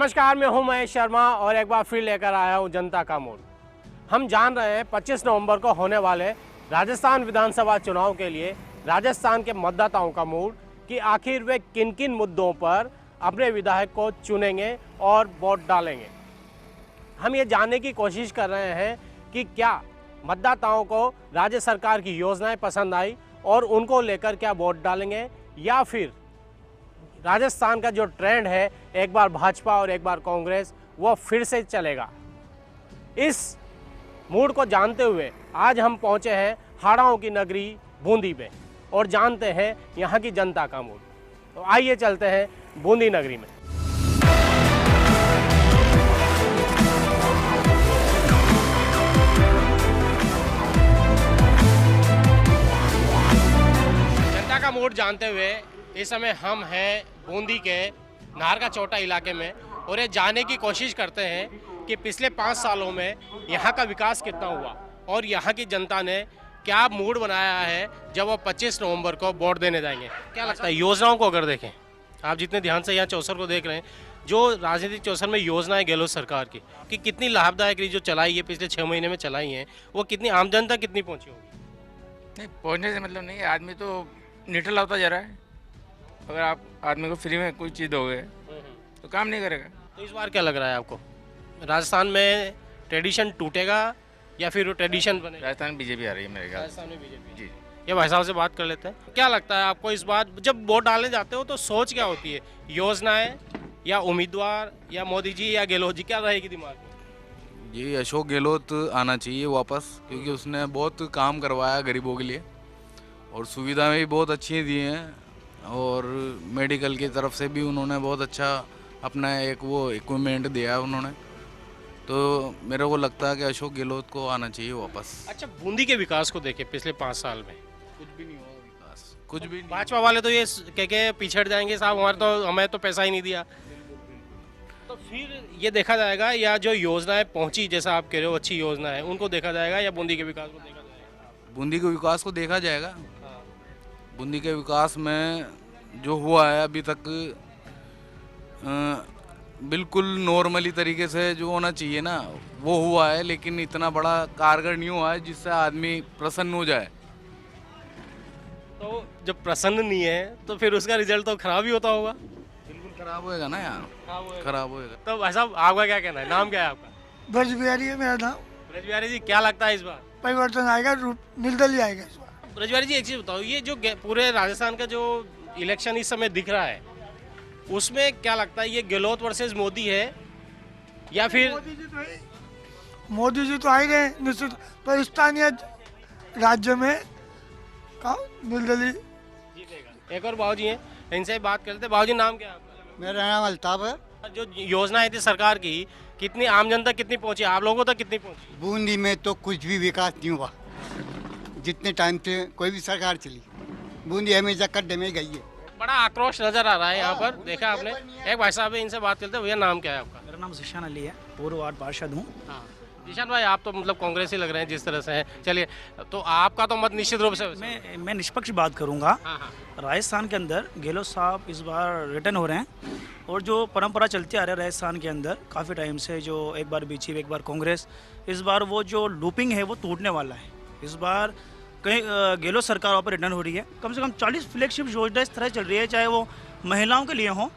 नमस्कार, मैं हूं महेश शर्मा और एक बार फिर लेकर आया हूं जनता का मोड़। हम जान रहे हैं 25 नवंबर को होने वाले राजस्थान विधानसभा चुनाव के लिए राजस्थान के मतदाताओं का मूड कि आखिर वे किन किन मुद्दों पर अपने विधायक को चुनेंगे और वोट डालेंगे। हम ये जानने की कोशिश कर रहे हैं कि क्या मतदाताओं को राज्य सरकार की योजनाएं पसंद आई और उनको लेकर क्या वोट डालेंगे, या फिर राजस्थान का जो ट्रेंड है एक बार भाजपा और एक बार कांग्रेस वो फिर से चलेगा। इस मूड को जानते हुए आज हम पहुंचे हैं हाड़ाओं की नगरी बूंदी में और जानते हैं यहाँ की जनता का मूड। तो आइए चलते हैं बूंदी नगरी में। जनता का मूड जानते हुए इस समय हम हैं बूंदी के नाहर का चौटा इलाके में और ये जानने की कोशिश करते हैं कि पिछले 5 सालों में यहाँ का विकास कितना हुआ और यहाँ की जनता ने क्या मूड बनाया है जब वो 25 नवंबर को वोट देने जाएंगे। क्या लगता है योजनाओं को अगर देखें, आप जितने ध्यान से यहाँ चौसर को देख रहे हैं, जो राजनीतिक चौसर में योजनाएं गहलोत सरकार की कि कितनी लाभदायक रही, जो चलाई है पिछले 6 महीने में चलाई हैं, वो कितनी आम जनता कितनी पहुँची होगी? नहीं, पहुँचने से मतलब नहीं, आदमी तो निठल होता जा रहा है। अगर आप आदमी को फ्री में कोई चीज़ दोगे तो काम नहीं करेगा। तो इस बार क्या लग रहा है आपको, राजस्थान में ट्रेडिशन टूटेगा या फिर वो ट्रेडिशन बनेगा? राजस्थान बीजेपी आ रही है मेरे ख्याल से। राजस्थान में बीजेपी। जी, ये भाई साहब से बात कर लेते हैं। क्या लगता है आपको इस बार जब वोट डालने जाते हो तो सोच क्या होती है, योजनाएं या उम्मीदवार या मोदी जी या गहलोत जी, क्या रहेगी दिमाग में? ये अशोक गहलोत आना चाहिए वापस, क्योंकि उसने बहुत काम करवाया गरीबों के लिए और सुविधाएं भी बहुत अच्छी दी हैं और मेडिकल की तरफ से भी उन्होंने बहुत अच्छा अपना एक वो इक्विपमेंट दिया है उन्होंने। तो मेरे को लगता है कि अशोक गहलोत को आना चाहिए वापस। अच्छा, बूंदी के विकास को देखें पिछले 5 साल में कुछ भी नहीं हुआ विकास, कुछ भी नहीं। भाजपा वाले तो ये कह के पिछड़ जाएंगे, साहब हमें तो पैसा ही नहीं दिया। तो फिर ये देखा जाएगा या जो योजनाएं पहुंची, जैसा आप कह रहे हो अच्छी योजना है, उनको देखा जाएगा या बूंदी के विकास को देखा जाएगा? बूंदी के विकास को देखा जाएगा। बूंदी के विकास में जो हुआ है अभी तक बिल्कुल नॉर्मली तरीके से जो होना चाहिए ना वो हुआ है, लेकिन इतना बड़ा कारगर नहीं हुआ है जिससे आदमी प्रसन्न हो जाए। तो जब प्रसन्न नहीं है तो फिर उसका रिजल्ट तो खराब ही होता होगा। बिल्कुल खराब होएगा ना यार, खराब होएगा। तो भाई साहब आपका क्या कहना है, नाम क्या है आपका? ब्रज बिहारी है मेरा नाम। ब्रज बिहारी जी, क्या लगता है इस बार परिवर्तन आएगा, निर्दलीय आएगा इस बार। ब्रज बिहारी जी एक चीज बताओ, ये जो पूरे राजस्थान का जो इलेक्शन इस समय दिख रहा है उसमें क्या लगता है, ये गहलोत वर्सेस मोदी है या फिर मोदी जी तो आ ही रहे निश्चित, पर स्थानीय राज्य में निर्दलीय जीतेगा। एक और बाबूजी हैं, इनसे बात करते हैं। बाबूजी नाम क्या है आपका? मेरा नाम अल्ताफ है। जो योजनाएं थी सरकार की, कितनी आम जनता कितनी पहुंची, आप लोगों तक कितनी पहुंची? बूंदी में तो कुछ भी विकास नहीं हुआ जितने टाइम से कोई भी सरकार चली। बूंदी हमेशा गड्ढे में गई है। बड़ा आक्रोश नजर आ रहा है यहाँ पर, देखा आपने। एक भाई साहब है, इनसे बात करते हैं। भैया नाम क्या है आपका? मेरा नाम ज़ीशान अली है, पूर्व वार्ड पार्षद हूँ। हाँ जीशान भाई, आप तो मतलब कांग्रेस ही लग रहे हैं जिस तरह से हैं। चलिए, तो आपका तो मत निश्चित रूप से मैं निष्पक्ष बात करूँगा। हाँ हाँ। राजस्थान के अंदर गहलोत साहब इस बार रिटर्न हो रहे हैं और जो परंपरा चलती आ रही है राजस्थान के अंदर काफ़ी टाइम से, जो एक बार बीजेपी एक बार कांग्रेस, इस बार वो जो लूपिंग है वो टूटने वाला है। इस बार कहीं गहलोत सरकार वहाँ पर रिटर्न हो रही है। कम से कम 40 फ्लैगशिप योजना इस तरह चल रही है, चाहे वो महिलाओं के लिए हो,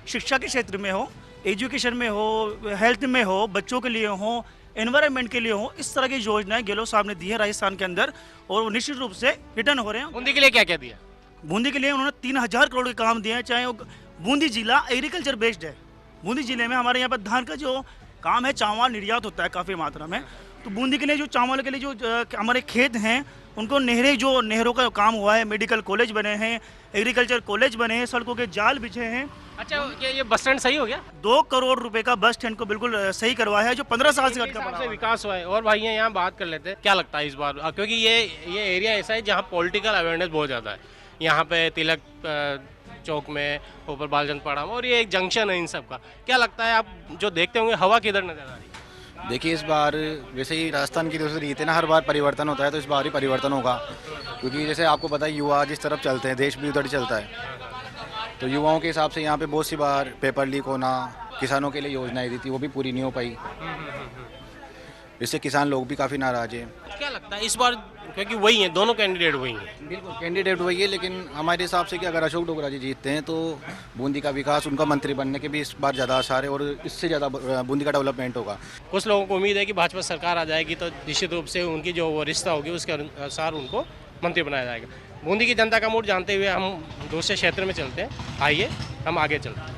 शिक्षा के क्षेत्र में हो, एजुकेशन में हो, हेल्थ में हो, बच्चों के लिए हो, एनवायरनमेंट के लिए हो। इस तरह की योजनाएं गहलोत साहब ने दी है राजस्थान के अंदर और वो निश्चित रूप से रिटर्न हो रहे हैं। बूंदी के लिए क्या क्या दिया? बूंदी के लिए उन्होंने 3000 करोड़ के काम दिए हैं। चाहे वो बूंदी जिला एग्रीकल्चर बेस्ड है, बूंदी जिले में हमारे यहाँ पर धान का जो काम है, चावल निर्यात होता है काफ़ी मात्रा में। तो बूंदी के लिए जो चावल के लिए जो हमारे खेत हैं उनको नहरों का काम हुआ है, मेडिकल कॉलेज बने हैं, एग्रीकल्चर कॉलेज बने हैं, सड़कों के जाल बिछे हैं। अच्छा, ये बस स्टैंड सही हो गया? 2 करोड़ रुपए का बस स्टैंड को बिल्कुल सही करवाया है, जो 15 साल से अटका पड़ा है। विकास हुआ है। और भाई यहाँ बात कर लेते हैं, क्या लगता है इस बार, क्योंकि ये एरिया ऐसा है जहाँ पॉलिटिकल अवेयरनेस बहुत ज़्यादा है। यहाँ पे तिलक चौक में, ऊपर बालचंद पड़ा और ये एक जंक्शन है इन सब का। क्या लगता है, आप जो देखते होंगे हवा किधर नजर आ रही है? देखिए, इस बार वैसे ही राजस्थान की दूसरी रीत है ना, हर बार परिवर्तन होता है, तो इस बार ही परिवर्तन होगा। क्योंकि जैसे आपको पता है युवा जिस तरफ चलते हैं देश भी उधर ही चलता है। तो युवाओं के हिसाब से यहाँ पे बहुत सी बार पेपर लीक होना, किसानों के लिए योजनाएं दी थी वो भी पूरी नहीं हो पाई, इससे किसान लोग भी काफ़ी नाराज हैं। क्या लगता है इस बार, क्योंकि वही है, दोनों कैंडिडेट वही हैं। बिल्कुल कैंडिडेट वही है, लेकिन हमारे हिसाब से कि अगर अशोक डोगरा जी जीतते हैं तो बूंदी का विकास, उनका मंत्री बनने के भी इस बार ज़्यादा आसार है और इससे ज़्यादा बूंदी का डेवलपमेंट होगा। कुछ लोगों को उम्मीद है कि भाजपा सरकार आ जाएगी तो निश्चित रूप से उनकी जो वो रिश्ता होगी उसके अनुसार उनको मंत्री बनाया जाएगा। बूंदी की जनता का मूड जानते हुए हम दूसरे क्षेत्र में चलते हैं। आइए हम आगे चलते हैं।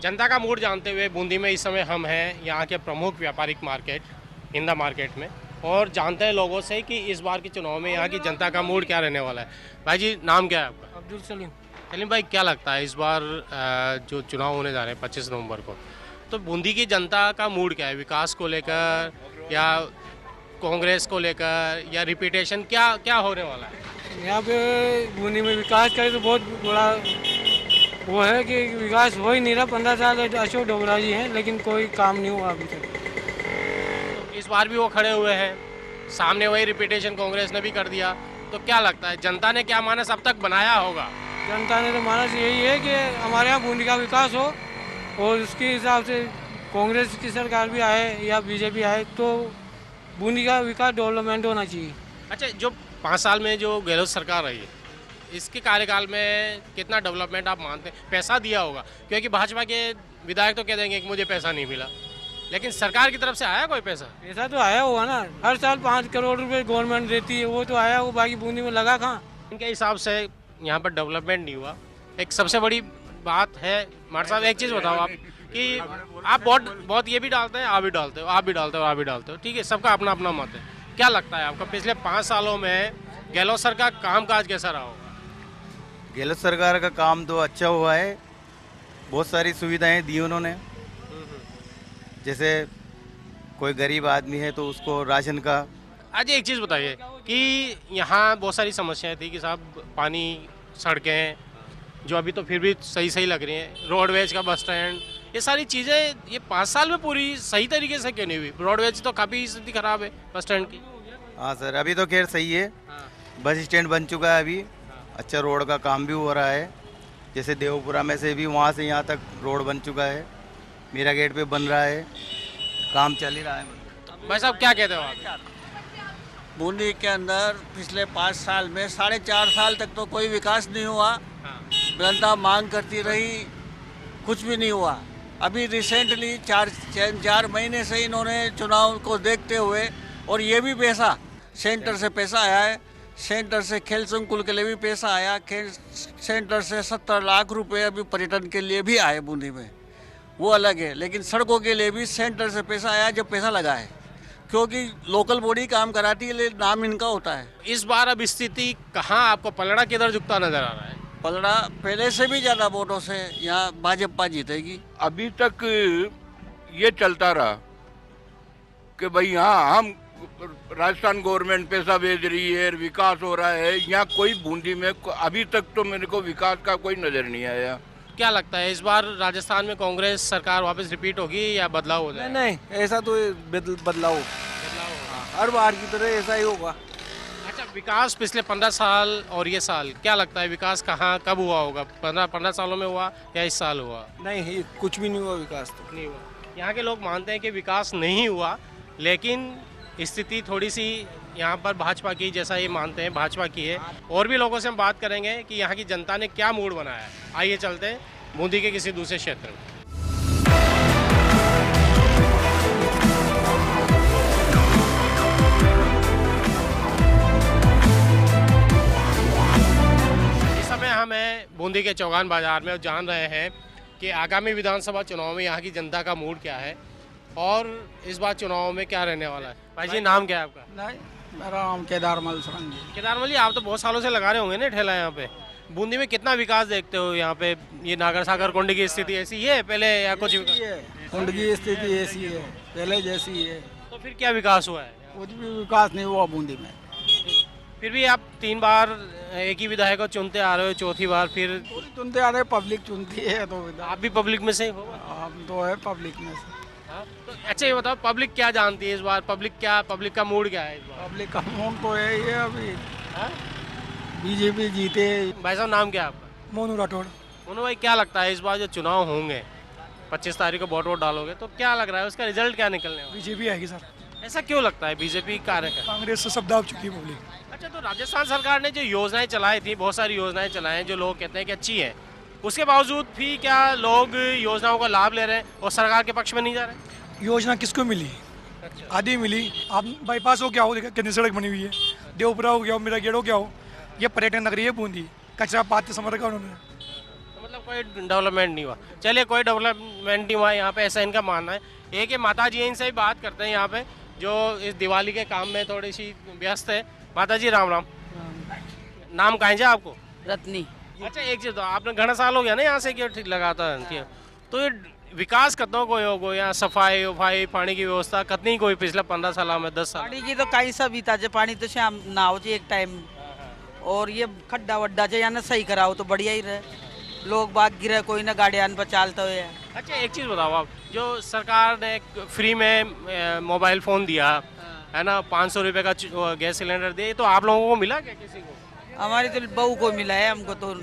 जनता का मूड जानते हुए बूंदी में इस समय हम हैं यहाँ के प्रमुख व्यापारिक मार्केट हिंदा मार्केट में, और जानते हैं लोगों से कि इस बार के चुनाव में यहाँ की जनता का मूड क्या रहने वाला है। भाई जी, नाम क्या है आपका? अब्दुल सलीम। सलीम भाई, क्या लगता है इस बार जो चुनाव होने जा रहे हैं 25 नवंबर को, तो बूंदी की जनता का मूड क्या है? विकास को लेकर या कांग्रेस को लेकर या रिपीटेशन, क्या क्या होने वाला है? यहाँ पे बूंदी में विकास करे तो बहुत बड़ा वो है कि विकास हो ही नहीं रहा। 15 साल अशोक डोगरा जी हैं लेकिन कोई काम नहीं हुआ अभी तक। तो इस बार भी वो खड़े हुए हैं, सामने वही रिपीटेशन कांग्रेस ने भी कर दिया, तो क्या लगता है जनता ने क्या मानस अब तक बनाया होगा? जनता ने तो मानस यही है कि हमारे यहाँ बूंदी का विकास हो, और उसके हिसाब से कांग्रेस की सरकार भी आए या बीजेपी आए तो बूंदी का विकास डेवलपमेंट होना चाहिए। अच्छा, जो 5 साल में जो गहलोत सरकार रही है, इसके कार्यकाल में कितना डेवलपमेंट आप मानते हैं? पैसा दिया होगा, क्योंकि भाजपा के विधायक तो कह देंगे कि मुझे पैसा नहीं मिला, लेकिन सरकार की तरफ से आया कोई पैसा? पैसा तो आया हुआ ना, हर साल 5 करोड़ रुपए गवर्नमेंट देती है, वो तो आया, वो बाकी बूंदी में लगा कहाँ? इनके हिसाब से यहाँ पर डेवलपमेंट नहीं हुआ। एक सबसे बड़ी बात है मार साहब, एक चीज़ बताओ आप कि आप बहुत ये भी डालते हैं, आप भी डालते हो, आप भी डालते हो, आप भी डालते हो, ठीक है, सबका अपना अपना मत है। क्या लगता है आपका पिछले 5 सालों में गहलोत सर का कामकाज कैसा रहा होगा? गहलोत सरकार का काम तो अच्छा हुआ है, बहुत सारी सुविधाएं दी उन्होंने। जैसे कोई गरीब आदमी है तो उसको राशन का। आज एक चीज़ बताइए कि यहाँ बहुत सारी समस्याएं थी कि साहब पानी, सड़कें जो अभी तो फिर भी सही सही लग रही हैं, रोडवेज का बस स्टैंड, ये सारी चीज़ें ये 5 साल में पूरी सही तरीके से क्यों नहीं हुई? रोडवेज तो काफ़ी स्थिति खराब है बस स्टैंड की। हाँ सर, अभी तो खैर सही है, बस स्टैंड बन चुका है अभी, अच्छा रोड का काम भी हो रहा है। जैसे देवपुरा में से भी वहाँ से यहाँ तक रोड बन चुका है, मीरा गेट पे बन रहा है, काम चल ही रहा है। भाई साहब, क्या कहते हो आप? बूंदी के अंदर पिछले 5 साल में 4.5 साल तक तो कोई विकास नहीं हुआ। जनता मांग करती रही, कुछ भी नहीं हुआ। अभी रिसेंटली 4 महीने से इन्होंने चुनाव को देखते हुए, और ये भी पैसा सेंटर से पैसा आया है, सेंटर से खेल संकुल के लिए भी पैसा आया, सेंटर से 70 लाख रुपए अभी पर्यटन के लिए भी आए बूंदी में, वो अलग है। लेकिन सड़कों के लिए भी सेंटर से पैसा आया, जब पैसा लगा है, क्योंकि लोकल बॉडी काम कराती है, नाम इनका होता है। इस बार अब स्थिति कहाँ आपको पलड़ा किधर झुकता नजर आ रहा है? पलड़ा पहले से भी ज़्यादा वोटों से यहाँ भाजपा जीतेगी। अभी तक ये चलता रहा कि भाई यहाँ हम राजस्थान गवर्नमेंट पैसा भेज रही है, विकास हो रहा है, यहाँ कोई बूंदी में अभी तक तो मेरे को विकास का कोई नज़र नहीं आया। क्या लगता है इस बार राजस्थान में कांग्रेस सरकार वापस रिपीट होगी या बदलाव हो जाएगा? नहीं, ऐसा तो बदलाव हर बार की तरह ऐसा ही होगा। अच्छा, विकास पिछले 15 साल और ये साल, क्या लगता है विकास कहाँ कब हुआ होगा? 15 सालों में हुआ या इस साल हुआ? नहीं, कुछ भी नहीं हुआ, विकास तो नहीं हुआ। यहाँ के लोग मानते हैं कि विकास नहीं हुआ, लेकिन स्थिति थोड़ी सी यहाँ पर भाजपा की, जैसा ये मानते हैं भाजपा की है। और भी लोगों से हम बात करेंगे कि यहाँ की जनता ने क्या मूड बनाया है। आइए चलते हैं बूंदी के किसी दूसरे क्षेत्र में। इस समय हम हैं बूंदी के चौगान बाजार में और जान रहे हैं कि आगामी विधानसभा चुनाव में यहाँ की जनता का मूड क्या है और इस बार चुनाव में क्या रहने वाला है। भाई जी, नाम क्या है आपका? नहीं, मेरा नाम केदारमल सरंगी। केदारमल जी, आप तो बहुत सालों से लगा रहे होंगे ना ठेला यहाँ पे। बूंदी में कितना विकास देखते हो यहाँ पे? ये नागर सागर कुंड की स्थिति ऐसी है पहले या कुछ विकास? कुंड की स्थिति ऐसी है, पहले जैसी है। तो फिर क्या विकास हुआ है? कुछ भी विकास नहीं हुआ बूंदी में। फिर भी आप 3 बार एक ही विधायक को चुनते आ रहे हो, चौथी बार फिर चुनते आ रहे, पब्लिक चुनती है तो आप भी पब्लिक में से हो? हम तो है पब्लिक में से। हाँ, तो अच्छा ये बताओ पब्लिक क्या जानती है इस बार, पब्लिक का मूड क्या है इस बार? पब्लिक का मूड तो है ये अभी हाँ? बीजेपी जीते। भाई साहब नाम क्या है आपका? मोनू राठौड़। मोनू भाई क्या लगता है इस बार जो चुनाव होंगे 25 तारीख को वोट डालोगे तो क्या लग रहा है उसका रिजल्ट क्या निकलने वाला बीजेपी आएगी सर। है? ऐसा क्यों लगता है बीजेपी कार्य है? कांग्रेस से सब दाब चुकी है पब्लिक। अच्छा तो राजस्थान सरकार ने जो योजनाएं चलाई थी, बहुत सारी योजनाएं चलाई हैं जो लोग कहते हैं कि अच्छी है, उसके बावजूद भी क्या लोग योजनाओं का लाभ ले रहे हैं और सरकार के पक्ष में नहीं जा रहे? योजना किसको मिली? आधी मिली। आप बाईपास हो क्या हो, देखा कितनी सड़क बनी हुई है। देवपुरा हो क्या हो, मेरा गेट हो क्या हो, ये पर्यटन नगरी है बूंदी। कचरा पाते समर का उन्होंने। तो मतलब कोई डेवलपमेंट नहीं हुआ। चलिए कोई डेवलपमेंट नहीं हुआ यहाँ पे, ऐसा इनका मानना है। एक माता जी इनसे ही बात करते हैं यहाँ पे, जो इस दिवाली के काम में थोड़ी सी व्यस्त है। माता जी राम राम। नाम कहाँ है आपको? रत्नी। अच्छा एक चीज तो आपने घना साल हो गया ना यहाँ से कि ठीक लगाता है, तो ये विकास कतों कोई होगो यहाँ, सफाई वफाई पानी की व्यवस्था कतनी कोई पिछले 15 साल में 10 साल? पानी की तो कहीं सब बीता जे, पानी तो शाम ना हो जे एक टाइम, और ये खड्डा वड्डा जे यहाँ सही कराओ तो बढ़िया ही रहे। लोग बाग गिरे कोई ना गाड़ियान पर चालते हुए। अच्छा एक चीज़ बताओ आप, जो सरकार ने फ्री में मोबाइल फ़ोन दिया है ना, 500 रुपये का गैस सिलेंडर दिया, तो आप लोगों को मिला क्या किसी को? हमारी तो बहू को मिला है, हमको तो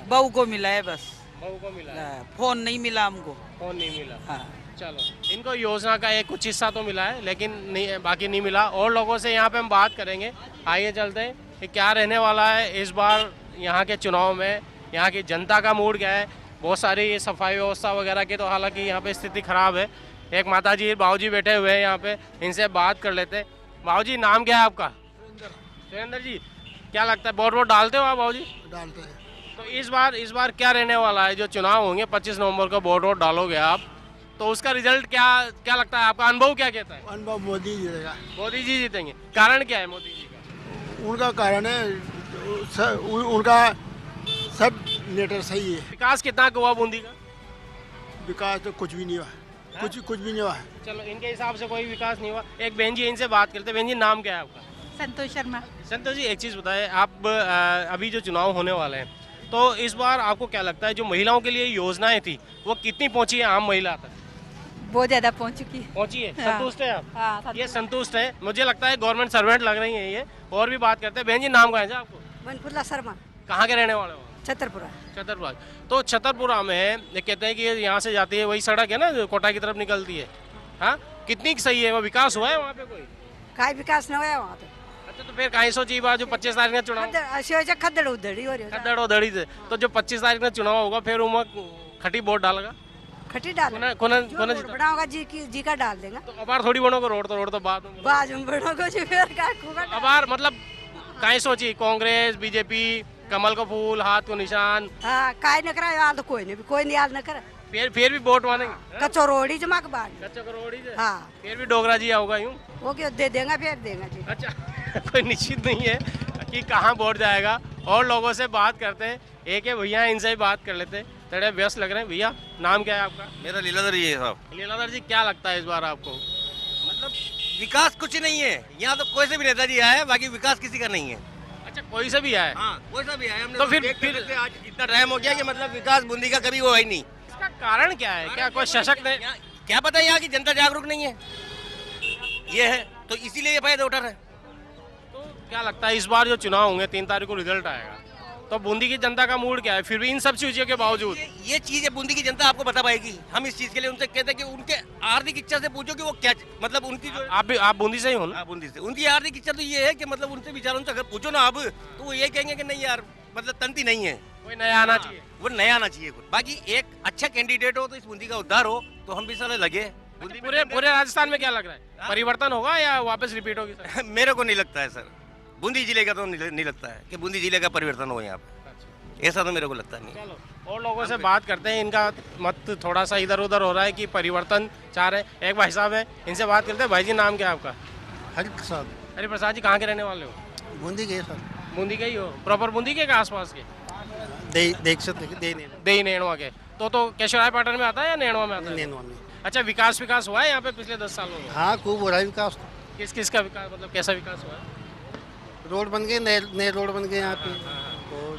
बहू को मिला है बस। बहू को मिला है? फोन नहीं मिला हमको। फोन नहीं मिला? हाँ। चलो इनको योजना का एक कुछ हिस्सा तो मिला है लेकिन नहीं, बाकी नहीं मिला। और लोगों से यहाँ पे हम बात करेंगे। आइए चलते हैं कि क्या रहने वाला है इस बार यहाँ के चुनाव में, यहाँ की जनता का मूड क्या है। बहुत सारी सफाई व्यवस्था वगैरह की तो हालांकि यहाँ पे स्थिति खराब है। एक माता जी बाबू जी बैठे हुए हैं यहाँ पे, इनसे बात कर लेते हैं। बाबू जी नाम क्या है आपका? सुरेंद्र जी। क्या लगता है वोट डालते हो आप बाबू जी? डालते हैं। तो इस बार क्या रहने वाला है? जो चुनाव होंगे 25 नवंबर को वोट डालोगे आप, तो उसका रिजल्ट क्या लगता है? आपका अनुभव क्या कहता है? अनुभव मोदी जीतेगा। मोदी जी जीतेंगे। कारण क्या है मोदी जी का? उनका कारण है उनका सब लेटर सही है। विकास कितना हुआ बूंदी का? विकास तो कुछ भी नहीं हुआ, कुछ भी नहीं हुआ। चलो इनके हिसाब से कोई विकास नहीं हुआ। एक बहन जी, इनसे बात करते हैं। बहन जी नाम क्या है आपका? संतोष शर्मा। संतोष जी एक चीज़ बताएं, आप अभी जो चुनाव होने वाले हैं तो इस बार आपको क्या लगता है जो महिलाओं के लिए योजनाएं थी वो कितनी पहुंची है आम महिला तक? बहुत ज्यादा पहुंच पहुंची है। हाँ। संतुष्ट है आप? हाँ, ये संतुष्ट है। मुझे लगता है गवर्नमेंट सर्वेंट लग रही है ये। और भी बात करते हैं। बहन जी नाम कहाँ है आपको? मनपुरला शर्मा। कहाँ के रहने वाले हो? छतरपुरा। छतरपुरा। तो छतरपुरा में ये कहते हैं कि यहाँ से जाती है वही सड़क है ना जो कोटा की तरफ निकलती है। हाँ कितनी सही है वो? विकास हुआ है वहाँ पे कोई? काय विकास न हुआ वहाँ पे। अच्छा तो फिर कहीं सोची बात जो 25 तारीख का चुनाव खद्दड़ उधड़ी हो रही। खद्दड़ उधड़ी से, तो जो 25 तारीख का चुनाव होगा फिर उमर खटी वोट डालेगा? खटी डाल बनाओगा जी का डाल देगा। तो अबार थोड़ी बनोगे रोड तो बाद में बनोगे जी फिर अबार मतलब कहीं सोची कांग्रेस बीजेपी कमल का फूल हाथ को निशान। हाँ काय न करा याद कोई नहीं याद न करा। फिर भी वोट मानेंगे? कचौरोड़ी जमा के बाद। कचौरोड़ी से? हाँ फिर भी डोगरा जी आओगा यूँ? वो क्यों दे देगा फिर देगा जी। अच्छा कोई निश्चित नहीं है कि कहाँ वोट जाएगा। और लोगों से बात करते हैं। एक है भैया, इनसे ही बात कर लेते हैं। थोड़े व्यस्त लग रहे हैं। भैया नाम क्या है आपका? मेरा लीलाधर जी है साहब। लीलाधर जी क्या लगता है इस बार आपको? मतलब विकास कुछ नहीं है यहाँ तो, कोई से भी नेताजी आया है, बाकी विकास किसी का नहीं है। अच्छा कोई से भी आया है? हाँ कोई सा भी आया। हमने तो फिर आज इतना टाइम हो गया कि मतलब विकास बूंदी का कभी हुआ ही नहीं। इसका कारण क्या है? क्या कोई सशक्त है? क्या पता है यहाँ की जनता जागरूक नहीं है, ये है तो इसीलिए ये फायदा उठा रहे हैं। तो क्या लगता है इस बार जो चुनाव होंगे 3 तारीख को रिजल्ट आएगा, तो बूंदी की जनता का मूड क्या है फिर भी इन सब चीजों के बावजूद? ये चीज है बूंदी की जनता आपको बता पाएगी। हम इस चीज के लिए उनसे कहते हैं कि उनके आर्थिक इच्छा से पूछो कि वो क्या, मतलब उनकी जो आप बूंदी से ही हो ना? बूंदी से। उनकी आर्थिक इच्छा तो ये है कि मतलब उनसे विचारों से अगर पूछो ना आप, तो वो ये कहेंगे कि नहीं यार मतलब तंती नहीं है, कोई नया आना चाहिए। वो नया आना चाहिए कुछ। बाकी एक अच्छा कैंडिडेट हो तो इस बूंदी का उद्धार हो, तो हम भी सारे लगे। पूरे राजस्थान में क्या लग रहा है, परिवर्तन होगा या वापस रिपीट होगी सर? मेरे को नहीं लगता है सर, बूंदी जिले का तो नहीं लगता है कि बूंदी जिले का परिवर्तन हो यहाँ पे, ऐसा तो मेरे को लगता नहीं। चलो और लोगों से बात करते हैं। इनका मत थोड़ा सा इधर उधर हो रहा है कि परिवर्तन चाह रहे हैं। एक भाई साहब है, इनसे बात करते हैं। भाई जी नाम क्या है आपका? हरिप्रसाद। हरिप्रसाद जी कहाँ के रहने वाले हो? बूंदी के सर। बूंदी के ही हो? प्रॉपर बूंदी के आसपास के? दे नेणवा के। तो केशवराय पाटन में आता है या नेणवा में आता है? नेणवा में। अच्छा विकास हुआ है यहाँ पे पिछले 10 सालों में? हाँ खूब हो रहा है विकास। किस का विकास, मतलब कैसा विकास हुआ है? रोड बन गए, नए रोड बन गए यहाँ पे।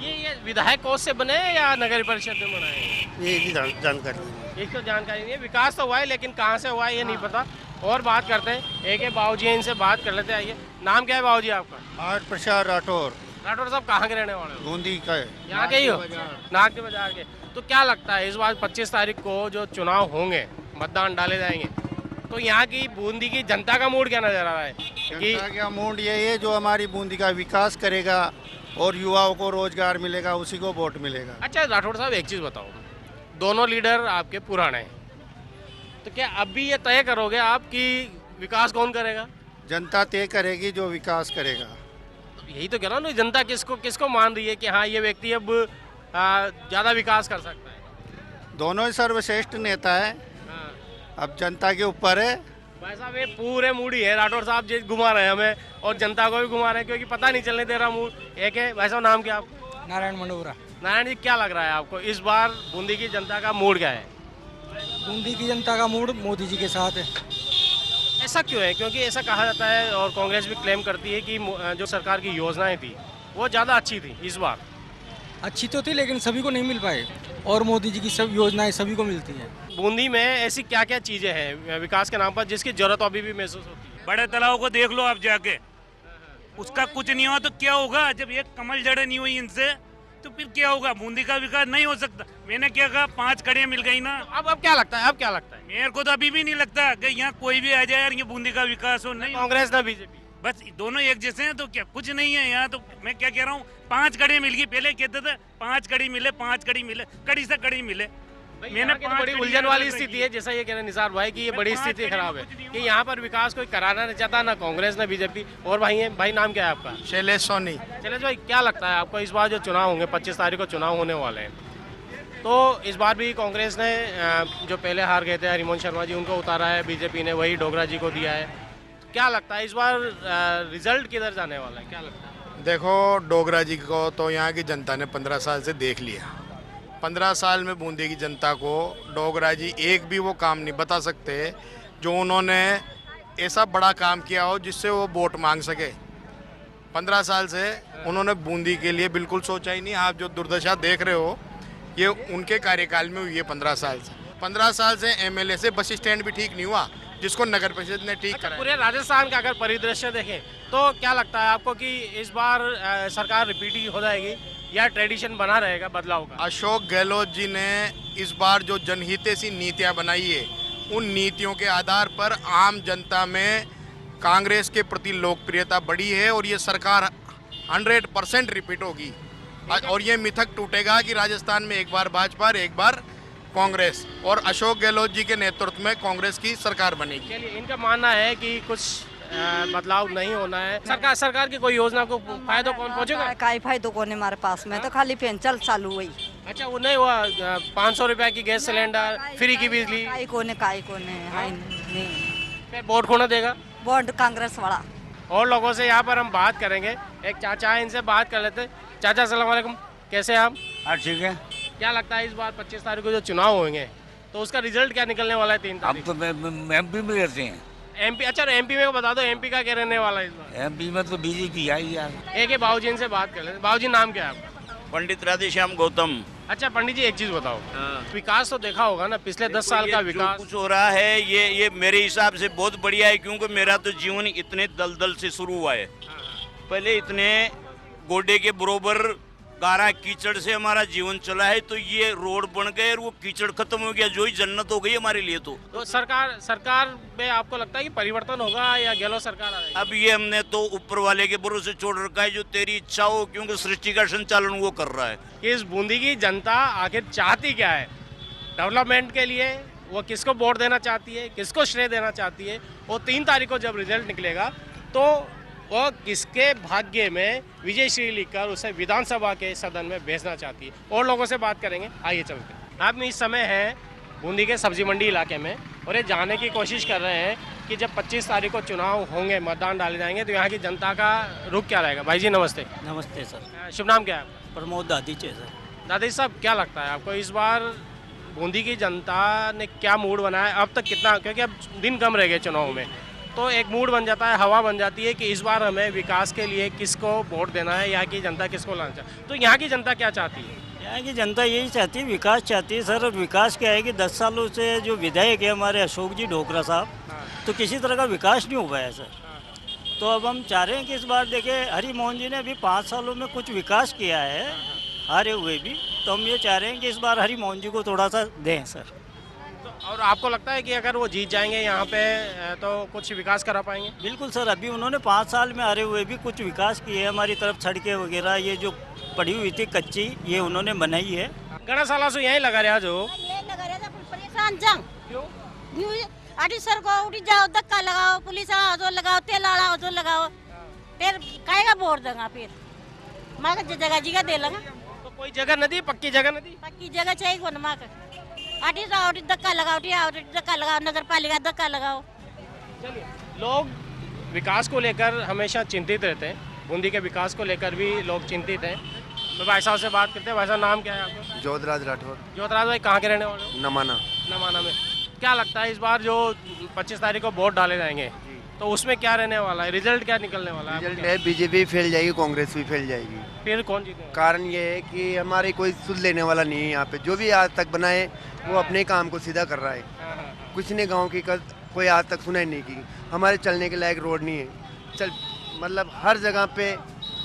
ये विधायक कोष से बने या नगर परिषद में बनाए? ये जानकारी एक तो जानकारी नहीं है, विकास तो हुआ है लेकिन कहाँ से हुआ है ये नहीं पता। और बात करते हैं, एक बाबूजी हैं, इनसे बात कर लेते हैं। आइए, नाम क्या है बाबूजी आपका? आर प्रसाद राठौर। राठौर साहब कहाँ के रहने वाले हो? बूंदी का है। यहाँ के ही हो? नाग के बाजार के। तो क्या लगता है इस बार 25 तारीख को जो चुनाव होंगे, मतदान डाले जाएंगे, तो यहाँ की बूंदी की जनता का मूड क्या नजर आ रहा है? जनता का मूड ये है जो हमारी बूंदी का विकास करेगा और युवाओं को रोजगार मिलेगा, उसी को वोट मिलेगा। अच्छा राठौर साहब, एक चीज़ बताओ, दोनों लीडर आपके पुराने हैं, तो क्या अब भी ये तय करोगे आप कि विकास कौन करेगा? जनता तय करेगी जो विकास करेगा। तो यही तो कह रहा हूँ, जनता किसको मान रही है कि हाँ ये व्यक्ति अब ज़्यादा विकास कर सकता है? दोनों ही सर्वश्रेष्ठ नेता है, अब जनता के ऊपर है। भाई साहब ये पूरे मूडी है, राठौर साहब जी घुमा रहे हैं हमें और जनता को भी घुमा रहे हैं, क्योंकि पता नहीं चलने दे रहा मूड। एक है भाई साहब, नाम क्या आपका? नारायण मंडोरा। नारायण जी, क्या लग रहा है आपको इस बार बूंदी की जनता का मूड क्या है? बूंदी की जनता का मूड मोदी जी के साथ है। ऐसा क्यों है? क्योंकि ऐसा कहा जाता है और कांग्रेस भी क्लेम करती है कि जो सरकार की योजनाएं थी वो ज़्यादा अच्छी थी इस बार। अच्छी तो थी लेकिन सभी को नहीं मिल पाए, और मोदी जी की सब योजनाएं सभी को मिलती हैं। बूंदी में ऐसी क्या क्या चीज़ें हैं विकास के नाम पर जिसकी जरूरत अभी भी महसूस होती है? बड़े तालाब को देख लो आप जाके, उसका कुछ नहीं हुआ तो क्या होगा? जब एक कमल जड़ें नहीं हुई इनसे तो फिर क्या होगा? बूंदी का विकास नहीं हो सकता। मैंने क्या कहा, 5 कड़ियाँ मिल गई ना। अब क्या लगता है? अब क्या लगता है? मेरे को तो अभी भी नहीं लगता कि यहाँ कोई भी आ जाए यार ये बूंदी का विकास हो। नहीं, कांग्रेस ना बीजेपी, बस दोनों एक जैसे हैं। तो क्या कुछ नहीं है यहाँ? तो मैं क्या कह रहा हूँ, 5 कड़ी मिल गई। पहले कहते थे 5 कड़ी मिले, 5 कड़ी मिले, कड़ी से कड़ी मिले। मैंने बड़ी उलझन वाली स्थिति है, जैसा ये कह रहे निसार भाई कि ये बड़ी स्थिति खराब है कि यहाँ पर विकास कोई कराना नहीं चाहता, ना कांग्रेस ना बीजेपी। और भाई है, भाई नाम क्या है आपका? शैलेश सोनी। शैलेश भाई, क्या लगता है आपको इस बार जो चुनाव होंगे, 25 तारीख को चुनाव होने वाले हैं, तो इस बार भी कांग्रेस ने जो पहले हार गए थे हरिमोहन शर्मा जी, उनको उतारा है, बीजेपी ने वही डोगरा जी को दिया है। क्या लगता है इस बार रिजल्ट किधर जाने वाला है? क्या लगता है? देखो, डोगरा जी को तो यहाँ की जनता ने 15 साल से देख लिया। 15 साल में बूंदी की जनता को डोगरा जी एक भी वो काम नहीं बता सकते जो उन्होंने ऐसा बड़ा काम किया हो जिससे वो वोट मांग सके। 15 साल से उन्होंने बूंदी के लिए बिल्कुल सोचा ही नहीं। आप जो दुर्दशा देख रहे हो ये उनके कार्यकाल में हुई है 15 साल से। 15 साल से एमएलए से बस स्टैंड भी ठीक नहीं हुआ जिसको नगर परिषद ने ठीक कराया। पूरे राजस्थान का अगर परिदृश्य देखें तो क्या लगता है आपको कि इस बार सरकार रिपीट ही हो जाएगी या ट्रेडिशन बना रहेगा बदलाव का? अशोक गहलोत जी ने इस बार जो जनहितैषी नीतियां बनाई है, उन नीतियों के आधार पर आम जनता में कांग्रेस के प्रति लोकप्रियता बढ़ी है और ये सरकार 100% रिपीट होगी। और ये मिथक टूटेगा कि राजस्थान में एक बार भाजपा एक बार कांग्रेस, और अशोक गहलोत जी के नेतृत्व में कांग्रेस की सरकार बनेगी। इनका मानना है कि कुछ बदलाव नहीं होना है। सरकार की कोई योजना को फायदा कौन पहुंचेगा? काई फायदो कोने हमारे पास में तो खाली पेंचल चालू हुई। अच्छा, वो नहीं हुआ 500 रुपया की गैस सिलेंडर, फ्री की बिजली? काई कोने नहीं। फिर वोट खोना देगा वोट कांग्रेस वाला। और लोगों से यहाँ पर हम बात करेंगे। एक चाचा है, इनसे बात कर लेते। चाचा अस्सलाम वालेकुम, कैसे हैं आप? ठीक है। क्या लगता है इस बार 25 तारीख को जो चुनाव होंगे तो उसका रिजल्ट क्या निकलने वाला है? 3 तारीख। अब तो एमपी में रहते हैं। एमपी? अच्छा, एमपी में बता दो, एमपी का क्या रहने वाला है इस बार? एमपी में तो बीजेपी आई यार। एक है बाबूजी, इनसे बात कर लेते। बाबूजी नाम क्या है आपका? पंडित राधेश्याम गौतम। अच्छा पंडित जी, एक चीज बताओ, विकास तो देखा होगा ना पिछले 10 साल का विकास कुछ हो रहा है, ये मेरे हिसाब से बहुत बढ़िया है, क्योंकि मेरा तो जीवन इतने दलदल से शुरू हुआ है। पहले इतने गोडे के बरोबर गारा कीचड़ से हमारा जीवन चला है, तो ये रोड बन गए और वो कीचड़ खत्म हो गया, जो ही जन्नत हो गई हमारे लिए। तो सरकार में आपको लगता है कि परिवर्तन होगा या गहलोत सरकार आएगी? अब ये हमने तो ऊपर वाले के भरोसे छोड़ रखा है, जो तेरी इच्छा हो, क्योंकि सृष्टि का संचालन वो कर रहा है। इस बूंदी की जनता आखिर चाहती क्या है डेवलपमेंट के लिए? वो किसको वोट देना चाहती है, किसको श्रेय देना चाहती है? वो 3 तारीख को जब रिजल्ट निकलेगा तो वो किसके भाग्य में विजय श्री लिखकर उसे विधानसभा के सदन में भेजना चाहती है। और लोगों से बात करेंगे, आइए चलते हैं। आप इस समय हैं बूंदी के सब्जी मंडी इलाके में और ये जानने की कोशिश कर रहे हैं कि जब 25 तारीख को चुनाव होंगे, मतदान डाले जाएंगे, तो यहाँ की जनता का रुख क्या रहेगा। भाई जी नमस्ते। नमस्ते सर। शुभ नाम क्या है? प्रमोद दादीचे सर। दादी साहब, क्या लगता है आपको इस बार बूंदी की जनता ने क्या मूड बनाया अब तक? कितना, क्योंकि अब दिन कम रह गए चुनाव में, तो एक मूड बन जाता है, हवा बन जाती है कि इस बार हमें विकास के लिए किसको वोट देना है, यहाँ की जनता किसको लाना चाहती है। तो यहाँ की जनता क्या चाहती है? यहाँ की जनता यही चाहती है, विकास चाहती है सर। और विकास क्या है कि 10 सालों से जो विधायक है हमारे अशोक जी ढोकरा साहब, तो किसी तरह का विकास नहीं हो पाया सर। तो अब हम चाह रहे हैं कि इस बार देखें, हरि मोहन जी ने अभी 5 सालों में कुछ विकास किया है हारे हुए भी, तो हम ये चाह रहे हैं कि इस बार हरि मोहन जी को थोड़ा सा दें सर। तो और आपको लगता है कि अगर वो जीत जाएंगे यहाँ पे तो कुछ विकास करा पाएंगे? बिल्कुल सर, अभी उन्होंने 5 साल में हारे हुए भी कुछ विकास किए हैं। हमारी तरफ सड़कें वगैरह ये जो पड़ी हुई थी कच्ची, ये उन्होंने बनाई है। घना साल से यहीं लगा रहा जो परेशान जंग क्यों आटी सर को उठी जाओ, धक्का लगाओ, पुलिस जो लगाओ, तेल आड़ा जो लगाओ, फिर काहेगा वोट देगा? फिर माँ का जगह जी का दे लगा। तो कोई जगह नहीं, पक्की जगह नहीं, पक्की जगह चाहिए कौन माँ का? आटी जाओ, धक्का लगाओ, धक्का लगाओ, नगर पालिका धक्का लगाओ। चलिए, लोग विकास को लेकर हमेशा चिंतित रहते हैं, बूंदी के विकास को लेकर भी लोग चिंतित हैं। तो भाई साहब से बात करते हैं। भाई साहब, नाम क्या है आपका? जोधराज राठौर। जोधराज भाई, कहाँ के रहने वाले हो? नमाना। नमाना में क्या लगता है इस बार जो 25 तारीख को वोट डाले जाएंगे, तो उसमें क्या रहने वाला है, रिजल्ट क्या निकलने वाला है? रिजल्ट है बीजेपी फैल जाएगी, कांग्रेस भी फैल जाएगी। फिर कौन जीतेगा? कारण ये है कि हमारी कोई सुध लेने वाला नहीं है यहाँ पे। जो भी आज तक बनाए वो अपने काम को सीधा कर रहा है। कुछ ने गाँव की कोई आज तक सुनाई नहीं की। हमारे चलने के लायक रोड नहीं है, मतलब हर जगह पे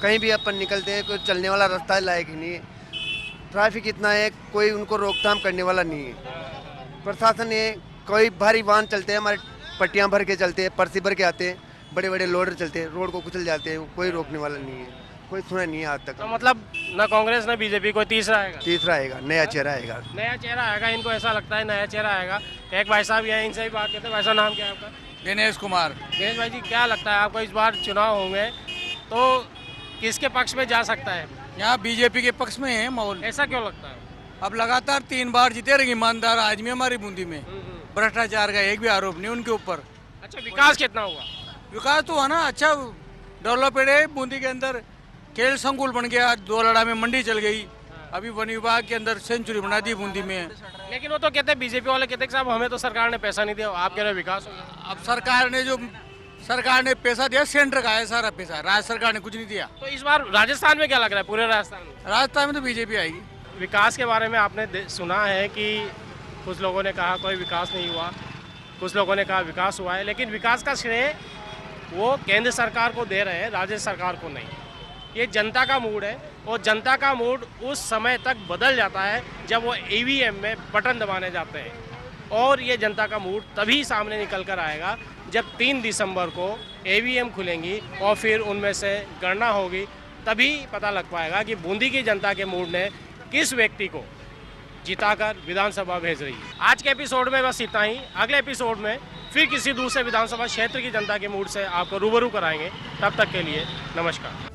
कहीं भी अपन निकलते हैं कोई चलने वाला रास्ता लायक ही नहीं है। ट्रैफिक इतना है, कोई उनको रोकथाम करने वाला नहीं है। प्रशासन ये कोई भारी वाहन चलते हैं, हमारे पट्टियाँ भर के चलते हैं, पर्ची भर के आते हैं, बड़े बड़े लोडर चलते हैं, रोड को कुचल जाते हैं, कोई रोकने वाला नहीं है, कोई सुना नहीं है आज तक। तो मतलब ना कांग्रेस ना बीजेपी, कोई तीसरा आएगा? तीसरा आएगा, नया चेहरा आएगा। नया चेहरा आएगा, इनको ऐसा लगता है नया चेहरा आएगा। एक भाई साहब यहाँ, इनसे भी बात करते हैं। भाई साहब, नाम क्या है आपका? दिनेश कुमार। दिनेश भाई जी, क्या लगता है आपको इस बार चुनाव होंगे तो किसके पक्ष में जा सकता है? यहाँ बीजेपी के पक्ष में है माहौल। ऐसा क्यों लगता है? अब लगातार 3 बार जीते रहे ईमानदार आदमी हमारी बूंदी में, भ्रष्टाचार का एक भी आरोप नहीं उनके ऊपर। अच्छा, विकास कितना हुआ? विकास तो है ना, अच्छा डेवलपमेंट है बूंदी के अंदर। खेल संकुल बन गया, 2 लड़ा में मंडी चल गई, अभी वन विभाग के अंदर सेंचुरी बना दी बूंदी में। लेकिन वो तो कहते हैं, बीजेपी वाले कहते हैं साहब हमें तो सरकार ने पैसा नहीं दिया, आप कह रहे विकास हो गया। अब सरकार ने पैसा दिया, सेंटर का है सारा पैसा, राज्य सरकार ने कुछ नहीं दिया। तो इस बार राजस्थान में क्या लग रहा है, पूरे राजस्थान में तो बीजेपी आएगी। विकास के बारे में आपने सुना है कि कुछ लोगों ने कहा कोई विकास नहीं हुआ, कुछ लोगों ने कहा विकास हुआ है, लेकिन विकास का श्रेय वो केंद्र सरकार को दे रहे हैं, राज्य सरकार को नहीं। ये जनता का मूड है, और जनता का मूड उस समय तक बदल जाता है जब वो ईवीएम में बटन दबाने जाते हैं, और ये जनता का मूड तभी सामने निकल कर आएगा जब 3 दिसंबर को ईवीएम खुलेंगी और फिर उनमें से गणना होगी, तभी पता लग पाएगा कि बूंदी की जनता के मूड ने किस व्यक्ति को जिताकर विधानसभा भेज रही है। आज के एपिसोड में बस इतना ही। अगले एपिसोड में फिर किसी दूसरे विधानसभा क्षेत्र की जनता के मूड से आपको रूबरू कराएंगे। तब तक के लिए नमस्कार।